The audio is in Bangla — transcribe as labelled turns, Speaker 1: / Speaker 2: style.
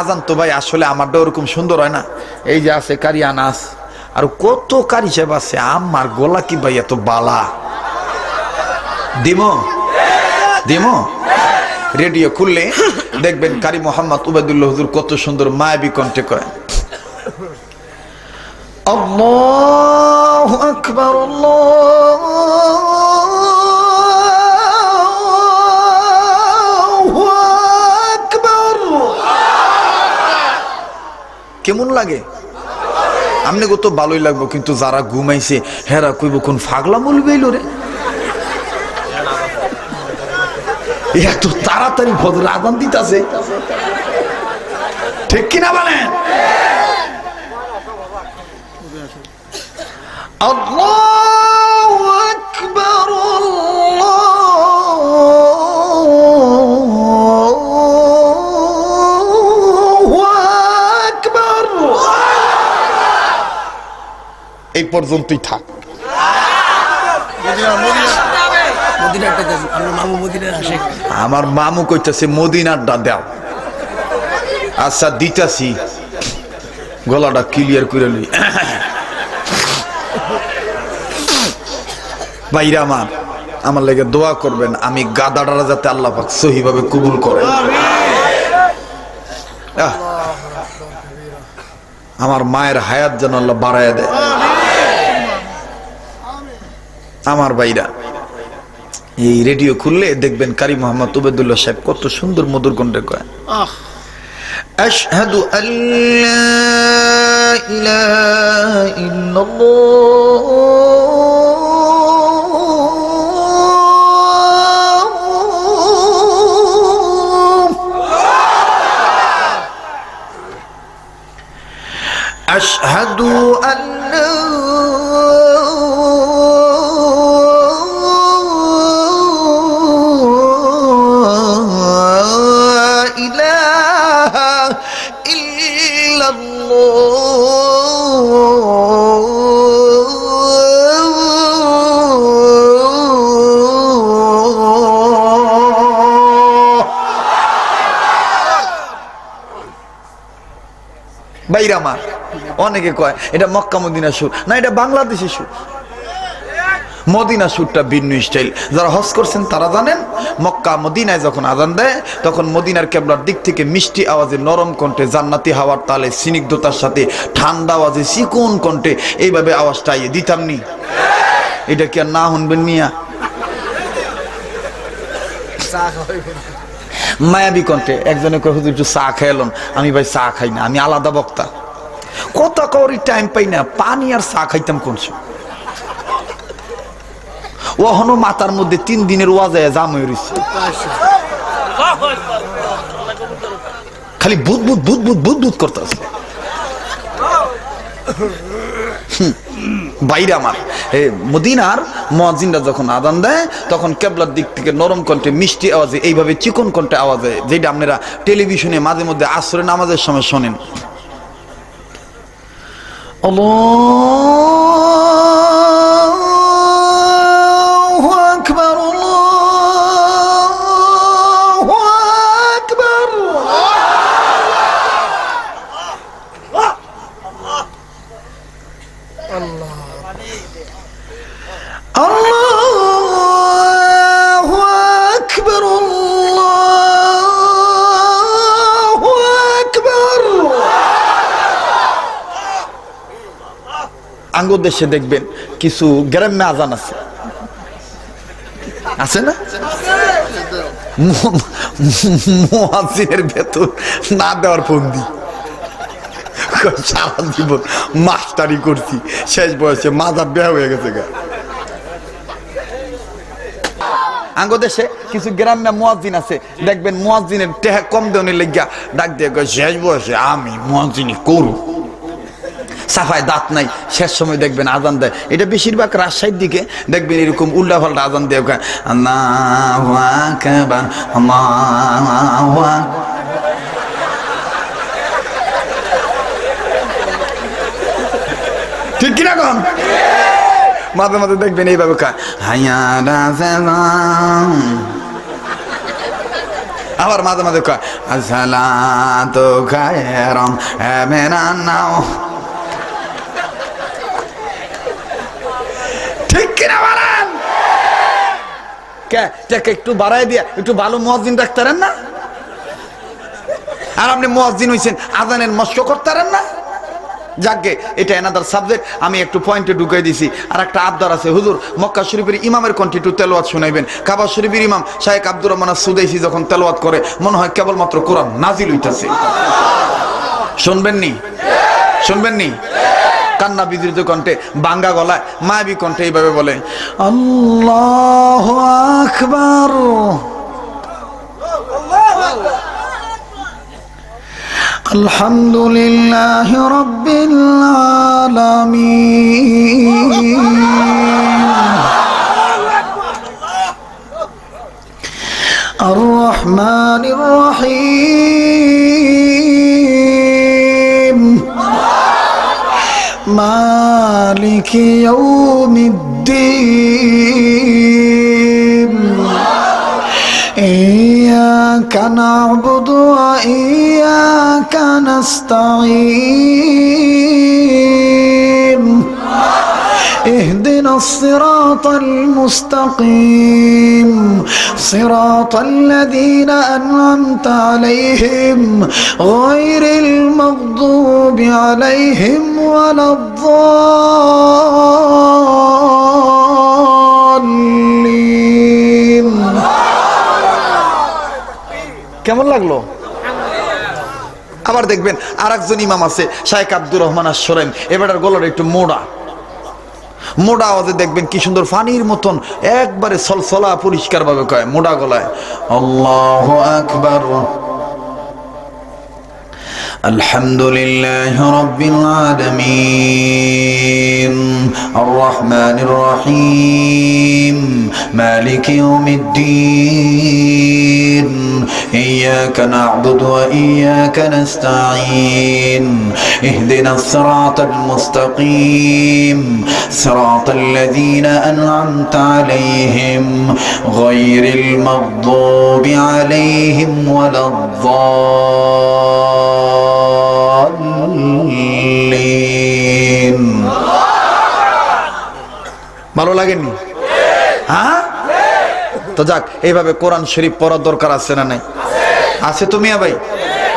Speaker 1: আজান তো ভাই আসলে আমারটা ওরকম সুন্দর হয় না। এই যে আছে কারি আনাস আর কত কারি সাহেব আছে, আমার গলা কি ভাই এত বালা। দিমো দিমো রেডিও খুললে দেখবেন কারি মোহাম্মদ উবাইদুল্লাহ হুজুর কত সুন্দর মায়াবী কণ্ঠে কয়, আল্লাহু আকবার আল্লাহু আকবার। কেমন লাগে? আমনে কত ভালোই লাগবো, কিন্তু যারা ঘুমাইছে হেরা কইব কোন ফাগলা বলবে রে, এত তাড়াতাড়ি ফজর আযান দিতাছে, ঠিক কিনা বলেন? আল্লাহু আকবার আল্লাহু আকবার। এই পর্যন্তই থাক। আমার মামু কইতাছে মদিনারটা দাও। আচ্ছা দিতাছি, গলাটা ক্লিয়ার করে লই। ভাইরা আমার লেগে দোয়া করবেন, আমি গাদাটা যাতে আল্লাহ পাক সহিভাবে কবুল করে। আমার মায়ের হায়াত যেন আল্লাহ বাড়ায় দেয়। আমার ভাইরা এই রেডিও খুললে দেখবেন কারি মোহাম্মদ উবাইদুল্লাহ সাহেব কত সুন্দর মধুর কণ্ঠে কয়, আশহাদু আল্লা ইলাহা ইল্লাল্লাহ, আশহাদু আল্লা বাইরা মা। অনেকে কয় এটা মক্কা মদিনা সুর, না এটা বাংলাদেশি সুর। মদিনা সুরটা ভিন্ন স্টাইল। যারা হজ করছেন তারা জানেন, মক্কা মদিনায় যখন আজান দেয় তখন মদিনার কেবলার দিক থেকে মিষ্টি আওয়াজে নরম কণ্ঠে জান্নাতি হাওয়ার তালে স্নিগ্ধতার সাথে ঠান্ডা আওয়াজে চিকন কণ্ঠে এইভাবে আওয়াজটা আইয়ে দিতাম নি। এটা কি আর না শুনবেন মিয়া? মায়াবী কণ্ঠে একজনে কয় হুজুর একটু চা খাইলাম। আমি ভাই চা খাই না, আমি আলাদা বক্তা। কত করি টাইম পাই না, পানি আর চা খাইতাম কোন সময়? ওহনো মাথার মধ্যে 3 দিনের ওয়াজায় জাম হয়ে রয়েছে, খালি বুদ বুদ বুদ বুদ বুদ বুদ করতেছে। বাইরে আমার মদিনার মুয়াজ্জিনরা যখন আযান দেয় তখন কেবলার দিক থেকে নরম কণ্ঠে মিষ্টি আওয়াজে এইভাবে চিকন কণ্ঠে আওয়াজে, যেটা আপনারা টেলিভিশনে মাঝে মধ্যে আসরের নামাজের সময় শোনেন, আল্লাহু আকবার আল্লাহু আকবার। আল্লাহু আকবার আল্লাহু আকবার। আঙ্গুর দেশে দেখবেন কিছু গ্রামে আজান আছে, আছে না? মুয়াজ্জিনের ভেতর না দেওয়ার ফন্দি, সারা জীবন মাস্টারি করছি, শেষ বয়সে মাজার বেয়া হয়ে গেছে গা। আঙ্গুর দেশে কিছু গ্রামে মুয়াজ্জিন আছে, দেখবেন মুয়াজ্জিনের টেহা কম দেওয়ার লেগা ডাক দিয়ে শেষ বয়সে আমি মুয়াজ্জিনি করু। সাফায় দাঁত নাই, শেষ সময় দেখবেন আজান দেয়। এটা বেশিরভাগ রাজশাহীর দিকে দেখবেন এরকম উল্টা পাল্টা আজান দেয়, আল্লাহু আকবার আল্লাহু আকবার। ঠিক কিনা কন? মাঝে মাঝে দেখবেন এইভাবে আবার মাঝে মাঝে আসসালাতু খায়রুম মিনান নাওম। ঠিক কিনা বলেন? কে একটু বাড়াই দিয়া একটু ভালো মুয়াজ্জিন রাখতারেন না? আর আপনি মুয়াজ্জিন হইছেন, আজানের মস্ক করতারেন না? যাকে এটা এনাদার সাবজেক্ট, আমি একটু পয়েন্টে ঢুকাই দিছি। আর একটা আবদার আছে, হুজুর মক্কা শরীফের ইমামের কণ্ঠে একটু তেলাওয়াত শুনাইবেন। কাবা শরীফের ইমাম শাইখ আব্দুর রহমান সুদাইসি যখন তেলাওয়াত করে মনে হয় কেবলমাত্র কোরআন নাজিল হইতাছে। শুনবেননি? শুনবেননি? কান্না বিদ্রুত কণ্ঠে, বাঙ্গা গলায়, মায়াবী কণ্ঠে এইভাবে বলে, আল্লাহু আকবার, আলহামদুলিল্লাহি রাব্বিল আলামিন, আর রহমানির রহিম, মালিকি ইয়াউমিদ্দিন, ইয়্যাকা না'বুদু ওয়া ইয়্যাকা নাস্তাঈন, اهدنا الصراط المستقيم صراط الذين أنعمت عليهم غير المغضوب عليهم ولا الضالين। কেমন লাগলো? আবার দেখবেন আরেকজন ইমাম আছে শাইখ আব্দুর রহমান আশ-শরাইম, এবারের গলার একটু মোড়া মোড়া আওয়াজে দেখবেন কি সুন্দর ফানির মতন একবারে সলসলা পরিষ্কার ভাবে কয় মোড়া গলায়, আল্লাহু আকবার, আলহামদুলিল্লাহি রাব্বিল আলামিন, আর রহমানির রহিম, মালিকি ইয়াউমিদ্দিন, ইয়্যাকা না'বুদু ওয়া ইয়্যাকা নাস্তাঈন, ইহদিনাস সিরাতাল মুস্তাকিম, সিরাতাল লাযীনা আন'আমতা আলাইহিম গায়রিল মাগদুবি আলাইহিম ওয়ালাদ-দাল্লিন। ভালো লাগেনি? হ্যাঁ, তো যাক, এইভাবে কোরআন শরীফ পড়ার দরকার আছে না নাই? আছে তো মিয়া ভাই?